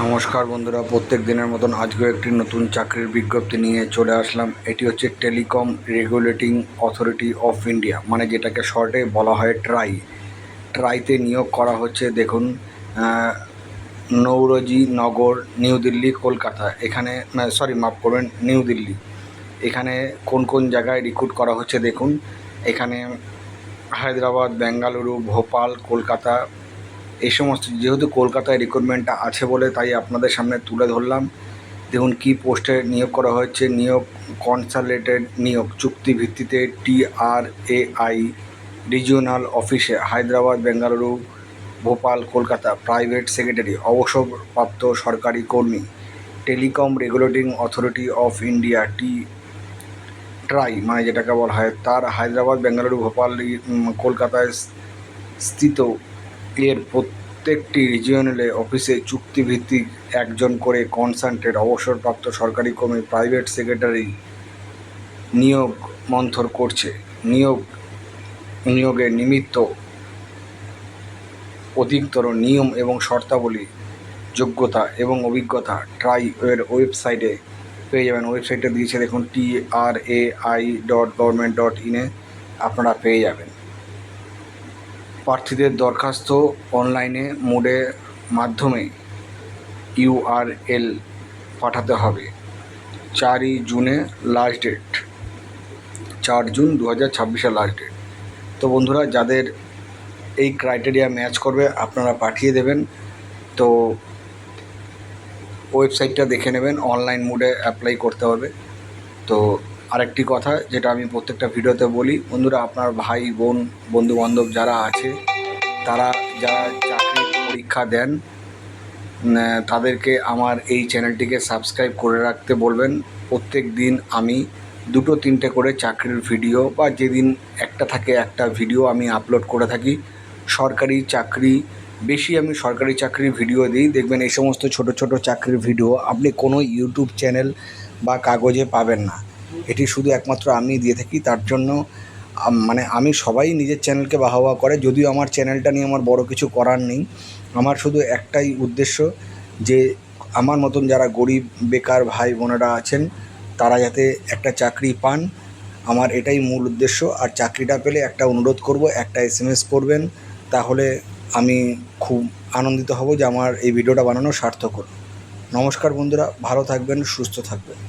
নমস্কার বন্ধুরা, প্রত্যেক দিনের মতন আজকেও একটি নতুন চাকরির বিজ্ঞপ্তি নিয়ে চলে আসলাম। এটি হচ্ছে telecom regulating authority of India, মানে যেটাকে শর্টে বলা হয় ট্রাইতে নিয়োগ করা হচ্ছে। দেখুন, নৌরজি নগর, নিউ দিল্লি, কলকাতা, এখানে মাফ করবেন, নিউ দিল্লি। এখানে কোন কোন জায়গায় রিক্রুট করা হচ্ছে দেখুন। এখানে হায়দ্রাবাদ, বেঙ্গালুরু, ভোপাল, কলকাতা, এই সমস্ত, যেহেতু কলকাতায় রিক্রুটমেন্টটা আছে বলে তাই আপনাদের সামনে তুলে ধরলাম। দেখুন কী পোস্টে নিয়োগ করা হচ্ছে। নিয়োগ কনসালটেন্ট নিয়োগ, চুক্তি ভিত্তিতে TRAI রিজিওনাল অফিসে, হায়দ্রাবাদ, বেঙ্গালুরু, ভোপাল, কলকাতা। প্রাইভেট সেক্রেটারি, অবসরপ্রাপ্ত সরকারি কর্মী। Telecom regulating authority of India try, মানে যেটাকে বলা হয়, তার হায়দ্রাবাদ, বেঙ্গালুরু, ভোপাল, কলকাতায় স্থিত এর প্রত্যেকটি রিজিওনালে অফিসে চুক্তিভিত্তিক একজন করে কনসালটেন্ট অবসরপ্রাপ্ত সরকারি কর্মী প্রাইভেট সেক্রেটারি নিয়োগ মন্থর করছে। নিয়োগের নিমিত্ত অধিকতর নিয়ম এবং শর্তাবলী, যোগ্যতা এবং অভিজ্ঞতা ট্রাই এর ওয়েবসাইটে পেয়ে যাবেন। ওয়েবসাইটে দিয়েছে দেখুন, trai.government.in এ আপনারা পেয়ে যাবেন। প্রার্থীদের দরখাস্ত অনলাইনে মোডের মাধ্যমে URL পাঠাতে হবে। 4ই জুনে last date, 4 June 2026 last date. তো বন্ধুরা, যাদের এই ক্রাইটেরিয়া ম্যাচ করবে আপনারা পাঠিয়ে দেবেন। তো ওয়েবসাইটটা দেখে নেবেন, অনলাইন মোডে অ্যাপ্লাই করতে হবে। তো আরেকটি কথা, যেটা আমি প্রত্যেকটা ভিডিওতে বলি, বন্ধুরা, আপনার ভাই বোন বন্ধুবান্ধব যারা আছে, তারা যারা চাকরির পরীক্ষা দেন, তাদেরকে আমার এই চ্যানেলটিকে সাবস্ক্রাইব করে রাখতে বলবেন। প্রত্যেক দিন আমি 2-3টে করে চাকরির ভিডিও, বা যেদিন একটা থাকে একটা ভিডিও আমি আপলোড করে থাকি। সরকারি চাকরি, বেশি আমি সরকারি চাকরির ভিডিও দিই। দেখবেন এই সমস্ত ছোট ছোট চাকরির ভিডিও আপনি কোনো ইউটিউব চ্যানেল বা কাগজে পাবেন না। এটি শুধু একমাত্র আমি দিয়ে থাকি। তার জন্য মানে আমি, সবাই নিজের চ্যানেলকে বাহবা করে, যদিও আমার চ্যানেলটা নিয়ে আমার বড় কিছু করার নেই। আমার শুধু একটাই উদ্দেশ্য, যে আমার মতন যারা গরিব বেকার ভাই বোনেরা আছেন, তারা যাতে একটা চাকরি পান, আমার এটাই মূল উদ্দেশ্য। আর চাকরিটা পেলে একটা অনুরোধ করব, একটা SMS করবেন, তাহলে আমি খুব আনন্দিত হব যে আমার এই ভিডিওটা বানানো সার্থক হলো। নমস্কার বন্ধুরা, ভালো থাকবেন, সুস্থ থাকবেন।